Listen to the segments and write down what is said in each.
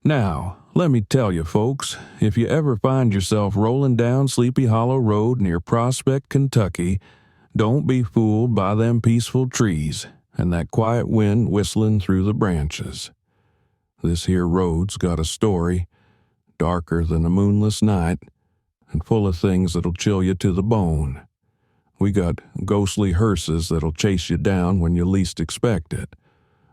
Now, let me tell you folks, if you ever find yourself rolling down Sleepy Hollow Road near Prospect, Kentucky, don't be fooled by them peaceful trees and that quiet wind whistling through the branches. This here road's got a story, darker than a moonless night, and full of things that'll chill you to the bone. We got ghostly hearses that'll chase you down when you least expect it.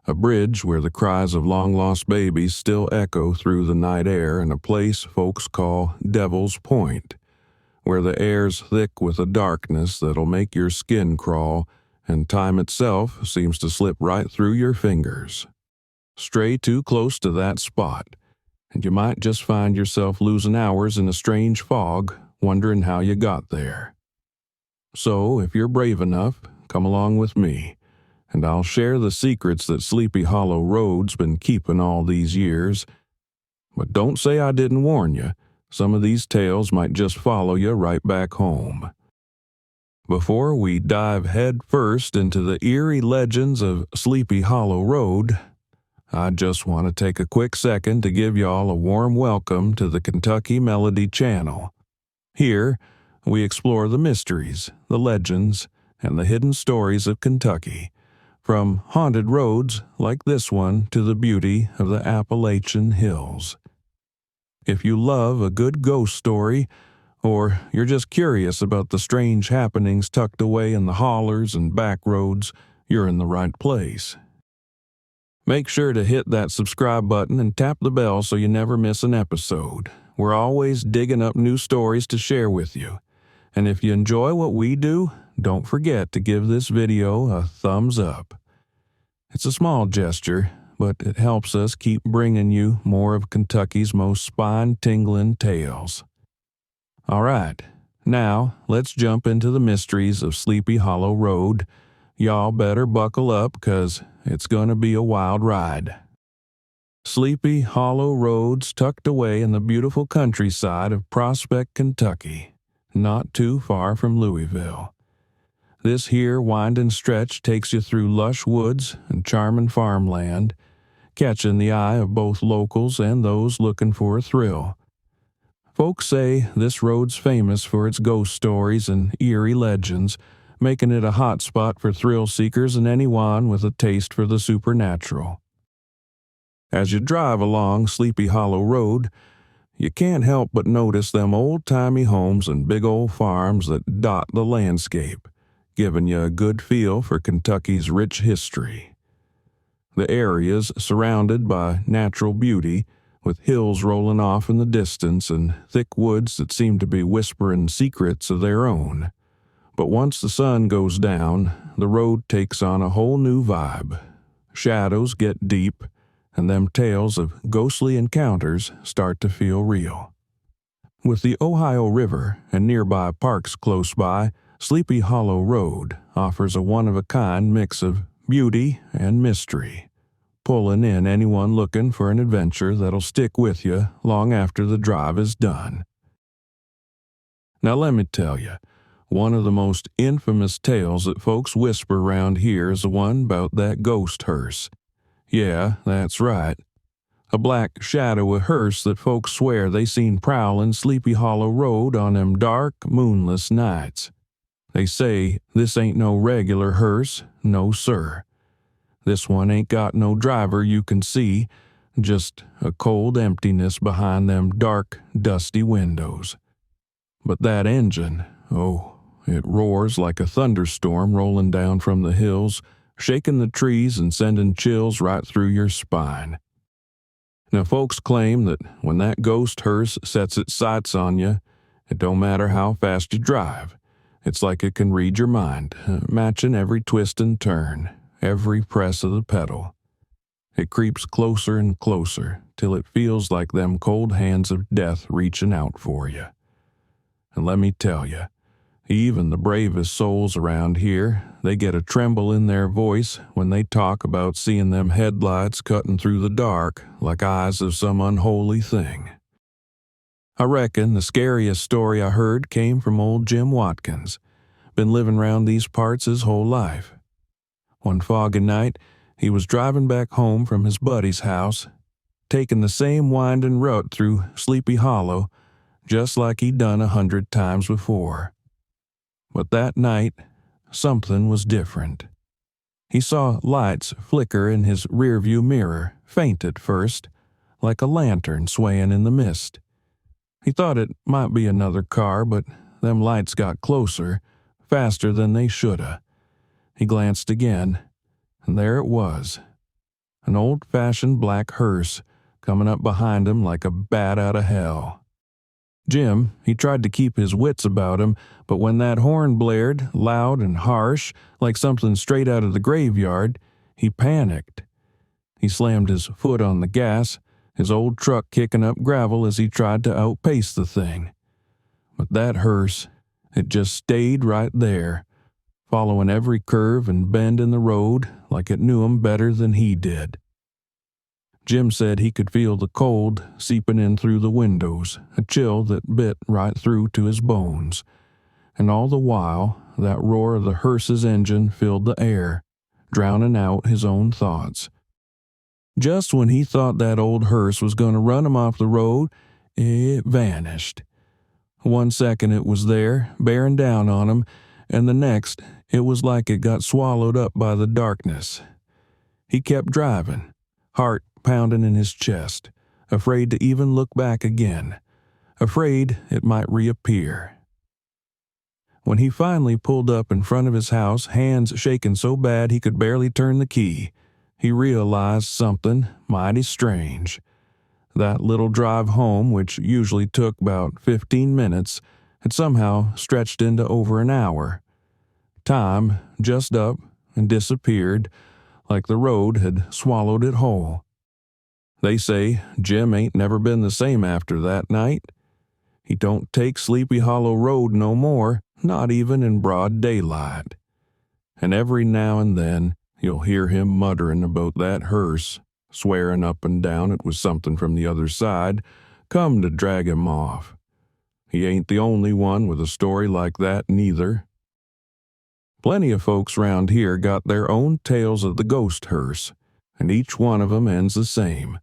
A bridge where the cries of long-lost babies still echo through the night air, and a place folks call Devil's Point, where the air's thick with a darkness that'll make your skin crawl, and time itself seems to slip right through your fingers. Stray too close to that spot, and you might just find yourself losing hours in a strange fog, wondering how you got there. So, if you're brave enough, come along with me, and I'll share the secrets that Sleepy Hollow Road's been keeping all these years. But don't say I didn't warn you. Some of these tales might just follow you right back home. Before we dive head first into the eerie legends of Sleepy Hollow Road, I just want to take a quick second to give y'all a warm welcome to the Kentucky Melody channel. Here, we explore the mysteries, the legends, and the hidden stories of Kentucky, from haunted roads like this one to the beauty of the Appalachian Hills. If you love a good ghost story, or you're just curious about the strange happenings tucked away in the hollers and back roads, you're in the right place. Make sure to hit that subscribe button and tap the bell so you never miss an episode. We're always digging up new stories to share with you. And if you enjoy what we do, don't forget to give this video a thumbs up. It's a small gesture, but it helps us keep bringing you more of Kentucky's most spine-tingling tales. All right, now let's jump into the mysteries of Sleepy Hollow Road. Y'all better buckle up, 'cause it's gonna be a wild ride. Sleepy Hollow Road's tucked away in the beautiful countryside of Prospect, Kentucky, not too far from Louisville. This here winding stretch takes you through lush woods and charming farmland, catching the eye of both locals and those looking for a thrill. Folks say this road's famous for its ghost stories and eerie legends, making it a hot spot for thrill seekers and anyone with a taste for the supernatural. As you drive along Sleepy Hollow Road, you can't help but notice them old-timey homes and big old farms that dot the landscape, giving you a good feel for Kentucky's rich history. The area's surrounded by natural beauty, with hills rolling off in the distance and thick woods that seem to be whispering secrets of their own. But once the sun goes down, the road takes on a whole new vibe. Shadows get deep, and them tales of ghostly encounters start to feel real. With the Ohio River and nearby parks close by, Sleepy Hollow Road offers a one-of-a-kind mix of beauty and mystery, pulling in anyone looking for an adventure that'll stick with you long after the drive is done. Now let me tell you, one of the most infamous tales that folks whisper around here is the one about that Ghost Hearse. Yeah, that's right. A black shadowy hearse that folks swear they seen prowling Sleepy Hollow Road on them dark, moonless nights. They say this ain't no regular hearse, no sir. This one ain't got no driver you can see, just a cold emptiness behind them dark, dusty windows. But that engine, oh, it roars like a thunderstorm rolling down from the hills, shaking the trees and sending chills right through your spine. Now, folks claim that when that ghost hearse sets its sights on you, it don't matter how fast you drive. It's like it can read your mind, matching every twist and turn, every press of the pedal. It creeps closer and closer till it feels like them cold hands of death reaching out for you. And let me tell you, even the bravest souls around here, they get a tremble in their voice when they talk about seeing them headlights cutting through the dark like eyes of some unholy thing. I reckon the scariest story I heard came from old Jim Watkins. Been living round these parts his whole life. One foggy night, he was driving back home from his buddy's house. taking the same winding route through Sleepy Hollow, just like he'd done 100 times before. But that night, something was different. He saw lights flicker in his rearview mirror, faint at first, like a lantern swaying in the mist. He thought it might be another car, but them lights got closer, faster than they shoulda. He glanced again, and there it was. An old-fashioned black hearse coming up behind him like a bat out of hell. Jim, he tried to keep his wits about him, but when that horn blared, loud and harsh, like something straight out of the graveyard, he panicked. He slammed his foot on the gas, his old truck kicking up gravel as he tried to outpace the thing. But that hearse, it just stayed right there, following every curve and bend in the road like it knew him better than he did. Jim said he could feel the cold seeping in through the windows, a chill that bit right through to his bones. And all the while, that roar of the hearse's engine filled the air, drowning out his own thoughts. Just when he thought that old hearse was going to run him off the road, it vanished. 1 second it was there, bearing down on him, and the next it was like it got swallowed up by the darkness. He kept driving, heart pounding in his chest, afraid to even look back again, afraid it might reappear. When he finally pulled up in front of his house, hands shaking so bad he could barely turn the key, he realized something mighty strange. That little drive home, which usually took about 15 minutes, had somehow stretched into over an hour. Time just up and disappeared, like the road had swallowed it whole. They say Jim ain't never been the same after that night. He don't take Sleepy Hollow Road no more, not even in broad daylight. And every now and then you'll hear him muttering about that hearse, swearing up and down it was something from the other side, come to drag him off. He ain't the only one with a story like that neither. Plenty of folks round here got their own tales of the Ghost Hearse, and each one of 'em ends the same,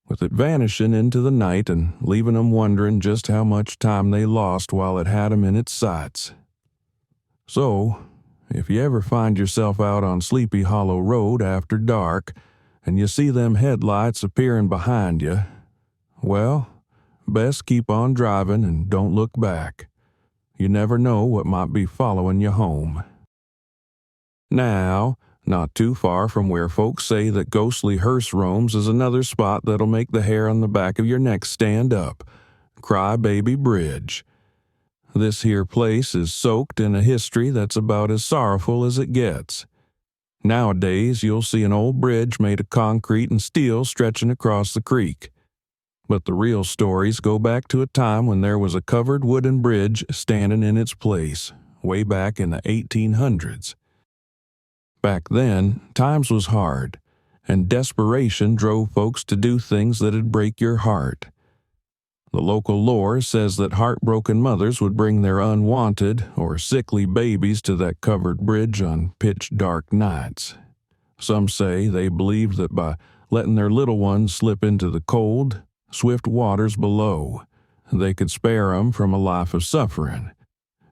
with it vanishing into the night and leaving 'em wondering just how much time they lost while it had 'em in its sights. So, if you ever find yourself out on Sleepy Hollow Road after dark, and you see them headlights appearing behind you, well, best keep on driving and don't look back. You never know what might be following you home. Now, not too far from where folks say that ghostly hearse roams is another spot that'll make the hair on the back of your neck stand up, Crybaby Bridge. This here place is soaked in a history that's about as sorrowful as it gets. Nowadays, you'll see an old bridge made of concrete and steel stretching across the creek. But the real stories go back to a time when there was a covered wooden bridge standing in its place, way back in the 1800s. Back then, times was hard, and desperation drove folks to do things that'd break your heart. The local lore says that heartbroken mothers would bring their unwanted or sickly babies to that covered bridge on pitch-dark nights. Some say they believed that by letting their little ones slip into the cold, swift waters below, they could spare 'em from a life of suffering.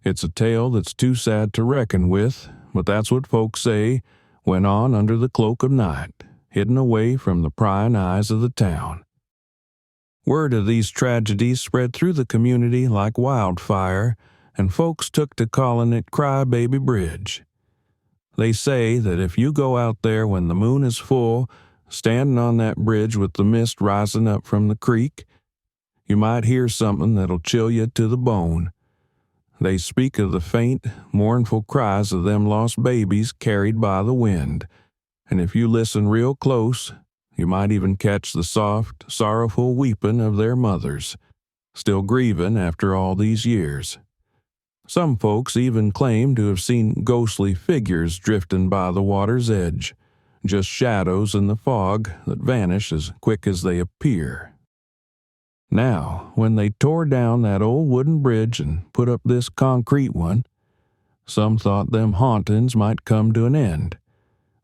It's a tale that's too sad to reckon with, but that's what folks say went on under the cloak of night, hidden away from the prying eyes of the town. Word of these tragedies spread through the community like wildfire, and folks took to calling it Crybaby Bridge. They say that if you go out there when the moon is full, standing on that bridge with the mist rising up from the creek, you might hear something that'll chill you to the bone. They speak of the faint, mournful cries of them lost babies carried by the wind, and if you listen real close, you might even catch the soft, sorrowful weeping of their mothers, still grieving after all these years. Some folks even claim to have seen ghostly figures drifting by the water's edge, just shadows in the fog that vanish as quick as they appear. Now, when they tore down that old wooden bridge and put up this concrete one, some thought them hauntings might come to an end,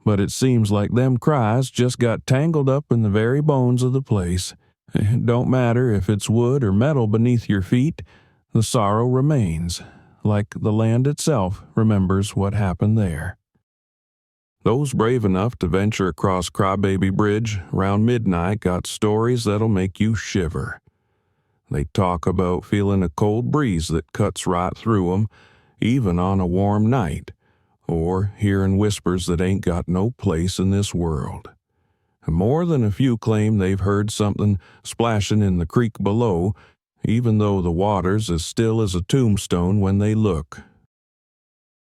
but it seems like them cries just got tangled up in the very bones of the place, It don't matter if it's wood or metal beneath your feet, the sorrow remains, like the land itself remembers what happened there. Those brave enough to venture across Crybaby Bridge around midnight got stories that'll make you shiver. They talk about feeling a cold breeze that cuts right through 'em, even on a warm night, or hearing whispers that ain't got no place in this world. And more than a few claim they've heard something splashing in the creek below, even though the water's as still as a tombstone when they look.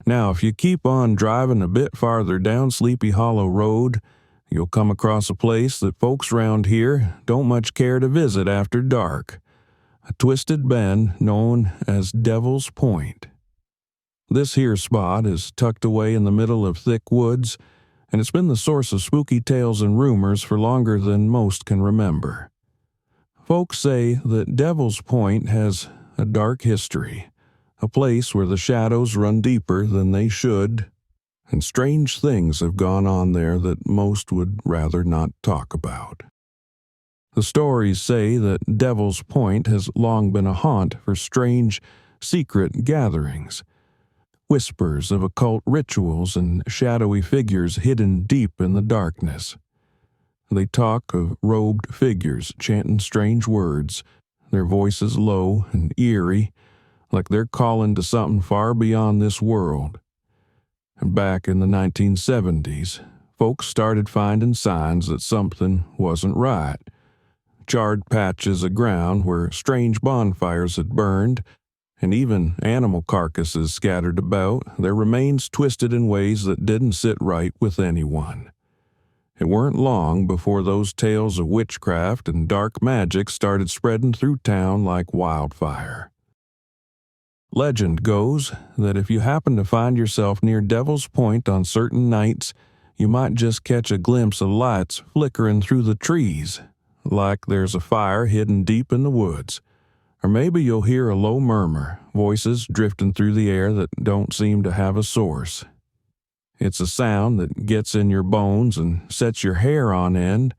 Now, if you keep on driving a bit farther down Sleepy Hollow Road, you'll come across a place that folks round here don't much care to visit after dark, a twisted bend known as Devil's Point. This here spot is tucked away in the middle of thick woods, and it's been the source of spooky tales and rumors for longer than most can remember. Folks say that Devil's Point has a dark history, a place where the shadows run deeper than they should, and strange things have gone on there that most would rather not talk about. The stories say that Devil's Point has long been a haunt for strange, secret gatherings, whispers of occult rituals and shadowy figures hidden deep in the darkness. They talk of robed figures chanting strange words, their voices low and eerie, like they're calling to something far beyond this world. And back in the 1970s, folks started finding signs that something wasn't right. Charred patches of ground where strange bonfires had burned, and even animal carcasses scattered about, their remains twisted in ways that didn't sit right with anyone. It weren't long before those tales of witchcraft and dark magic started spreading through town like wildfire. Legend goes that if you happen to find yourself near Devil's Point on certain nights, you might just catch a glimpse of lights flickering through the trees, like there's a fire hidden deep in the woods. Or maybe you'll hear a low murmur, voices drifting through the air that don't seem to have a source. It's a sound that gets in your bones and sets your hair on end,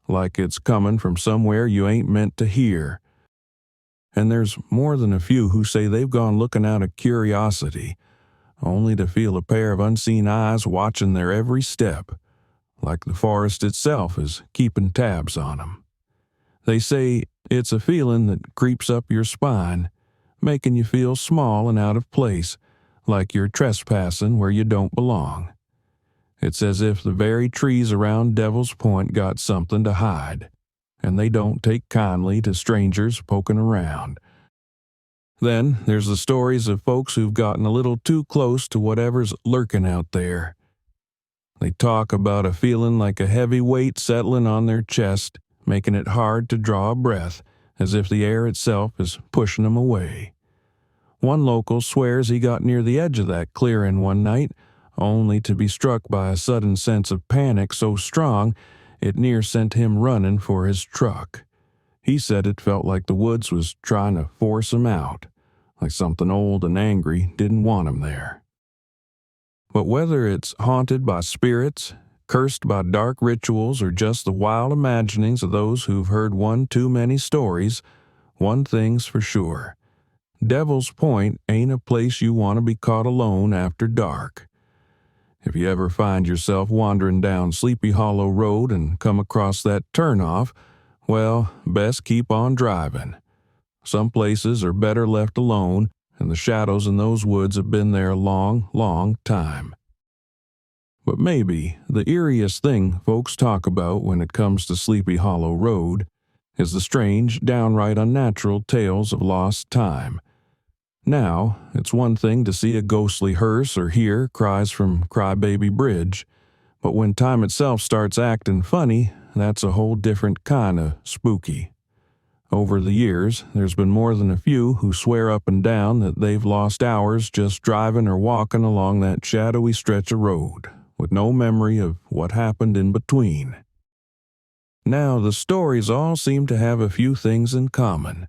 like it's coming from somewhere you ain't meant to hear. And there's more than a few who say they've gone looking out of curiosity, only to feel a pair of unseen eyes watching their every step, like the forest itself is keeping tabs on them. They say it's a feeling that creeps up your spine, making you feel small and out of place, like you're trespassing where you don't belong. It's as if the very trees around Devil's Point got something to hide, and they don't take kindly to strangers poking around. Then there's the stories of folks who've gotten a little too close to whatever's lurking out there. They talk about a feeling like a heavy weight settling on their chest, making it hard to draw a breath, as if the air itself is pushing them away. One local swears he got near the edge of that clearing one night, only to be struck by a sudden sense of panic so strong it near sent him running for his truck. He said it felt like the woods was trying to force him out, like something old and angry didn't want him there. But whether it's haunted by spirits, cursed by dark rituals, or just the wild imaginings of those who've heard one too many stories, one thing's for sure. Devil's Point ain't a place you want to be caught alone after dark. If you ever find yourself wandering down Sleepy Hollow Road and come across that turnoff, well, best keep on driving. Some places are better left alone, and the shadows in those woods have been there a long, long time. But maybe the eeriest thing folks talk about when it comes to Sleepy Hollow Road is the strange, downright unnatural tales of lost time. Now, it's one thing to see a ghostly hearse or hear cries from Crybaby Bridge, but when time itself starts acting funny, that's a whole different kind of spooky. Over the years, there's been more than a few who swear up and down that they've lost hours just driving or walking along that shadowy stretch of road, with no memory of what happened in between. Now, the stories all seem to have a few things in common.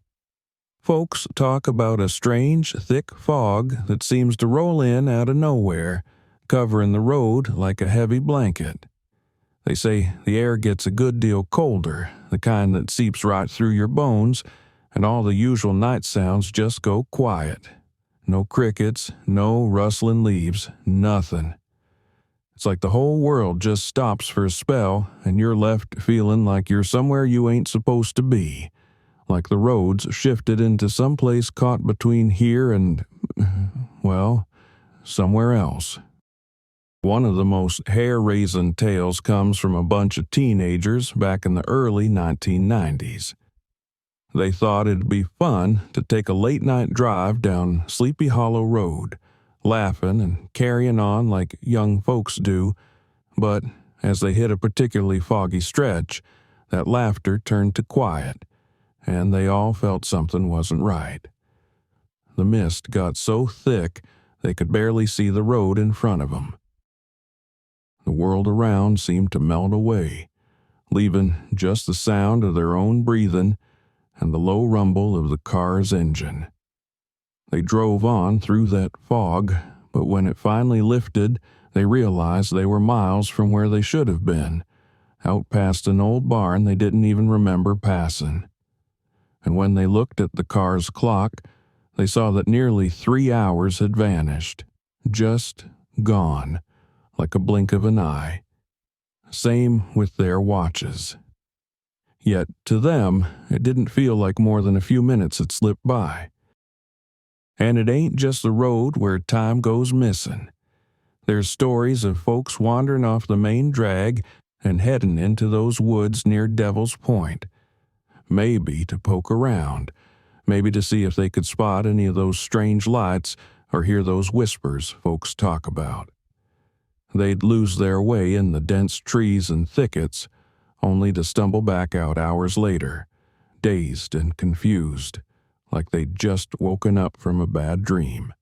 Folks talk about a strange, thick fog that seems to roll in out of nowhere, covering the road like a heavy blanket. They say the air gets a good deal colder, the kind that seeps right through your bones, and all the usual night sounds just go quiet. No crickets, no rustling leaves, nothing. It's like the whole world just stops for a spell, and you're left feeling like you're somewhere you ain't supposed to be, like the roads shifted into some place caught between here and, well, somewhere else. One of the most hair-raising tales comes from a bunch of teenagers back in the early 1990s. They thought it'd be fun to take a late-night drive down Sleepy Hollow Road, laughing and carrying on like young folks do, but as they hit a particularly foggy stretch, that laughter turned to quiet, and they all felt something wasn't right. The mist got so thick they could barely see the road in front of them. The world around seemed to melt away, leaving just the sound of their own breathing and the low rumble of the car's engine. They drove on through that fog, but when it finally lifted, they realized they were miles from where they should have been, out past an old barn they didn't even remember passing. And when they looked at the car's clock, they saw that nearly 3 hours had vanished, just gone, like a blink of an eye. Same with their watches. Yet, to them, it didn't feel like more than a few minutes had slipped by. And it ain't just the road where time goes missing. There's stories of folks wandering off the main drag and heading into those woods near Devil's Point. Maybe to poke around, maybe to see if they could spot any of those strange lights or hear those whispers folks talk about. They'd lose their way in the dense trees and thickets, only to stumble back out hours later, dazed and confused, like they'd just woken up from a bad dream.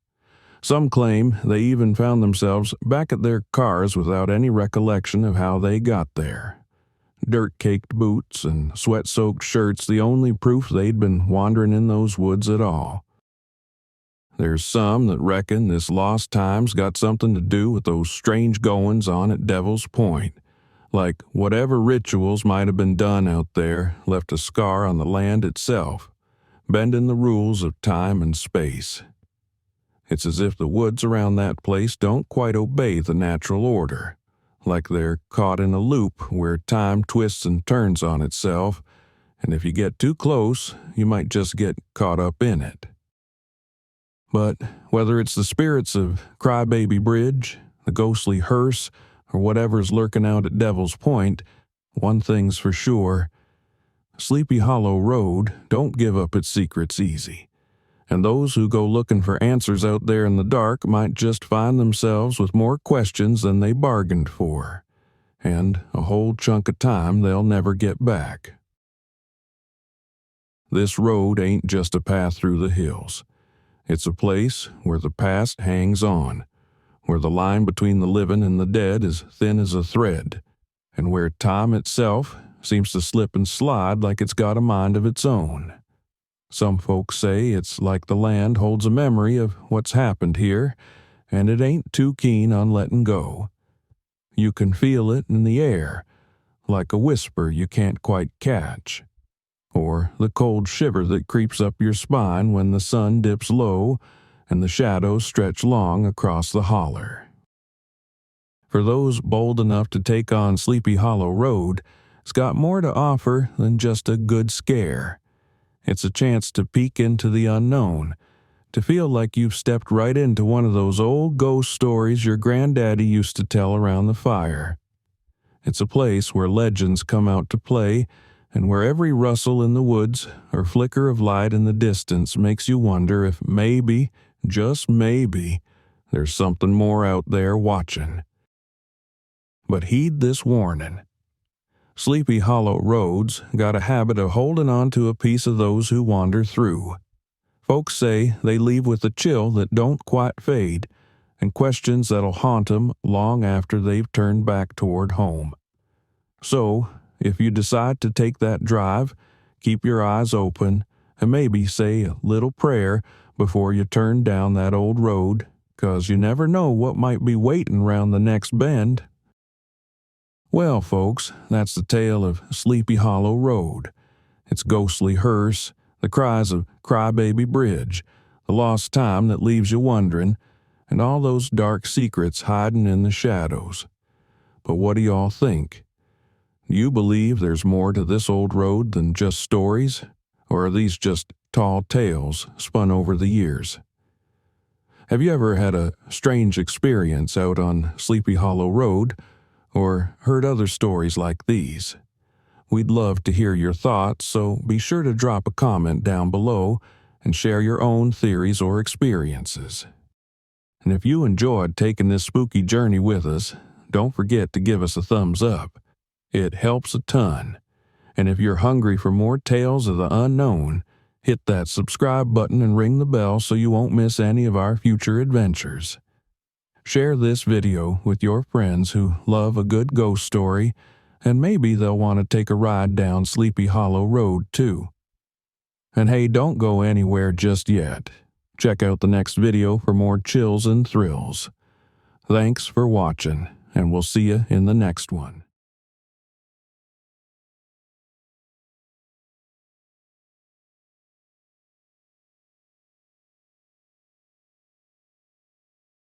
Some claim they even found themselves back at their cars without any recollection of how they got there. Dirt-caked boots and sweat-soaked shirts the only proof they'd been wandering in those woods at all. There's some that reckon this lost time's got something to do with those strange goings on at Devil's Point, like whatever rituals might have been done out there left a scar on the land itself, bending the rules of time and space. It's as if the woods around that place don't quite obey the natural order, like they're caught in a loop where time twists and turns on itself, and if you get too close, you might just get caught up in it. But whether it's the spirits of Crybaby Bridge, the ghostly hearse, or whatever's lurking out at Devil's Point, one thing's for sure: Sleepy Hollow Road don't give up its secrets easy, and those who go looking for answers out there in the dark might just find themselves with more questions than they bargained for, and a whole chunk of time they'll never get back. This road ain't just a path through the hills. It's a place where the past hangs on, where the line between the living and the dead is thin as a thread, and where time itself seems to slip and slide like it's got a mind of its own. Some folks say it's like the land holds a memory of what's happened here, and it ain't too keen on letting go. You can feel it in the air, like a whisper you can't quite catch, or the cold shiver that creeps up your spine when the sun dips low and the shadows stretch long across the holler. For those bold enough to take on Sleepy Hollow Road, it's got more to offer than just a good scare. It's a chance to peek into the unknown, to feel like you've stepped right into one of those old ghost stories your granddaddy used to tell around the fire. It's a place where legends come out to play, and where every rustle in the woods or flicker of light in the distance makes you wonder if maybe, just maybe, there's something more out there watching. But heed this warning. Sleepy Hollow Road's got a habit of holding on to a piece of those who wander through. Folks say they leave with a chill that don't quite fade, and questions that'll haunt 'em long after they've turned back toward home. So, if you decide to take that drive, keep your eyes open and maybe say a little prayer before you turn down that old road, 'cause you never know what might be waiting round the next bend. Well, folks, that's the tale of Sleepy Hollow Road. Its ghostly hearse, the cries of Crybaby Bridge, the lost time that leaves you wondering, and all those dark secrets hiding in the shadows. But what do y'all think? Do you believe there's more to this old road than just stories? Or are these just tall tales spun over the years? Have you ever had a strange experience out on Sleepy Hollow Road, or heard other stories like these? We'd love to hear your thoughts, so be sure to drop a comment down below and share your own theories or experiences. And if you enjoyed taking this spooky journey with us, don't forget to give us a thumbs up. It helps a ton. And if you're hungry for more tales of the unknown, hit that subscribe button and ring the bell so you won't miss any of our future adventures. Share this video with your friends who love a good ghost story, and maybe they'll want to take a ride down Sleepy Hollow Road too. And hey, don't go anywhere just yet. Check out the next video for more chills and thrills. Thanks for watching, and we'll see you in the next one.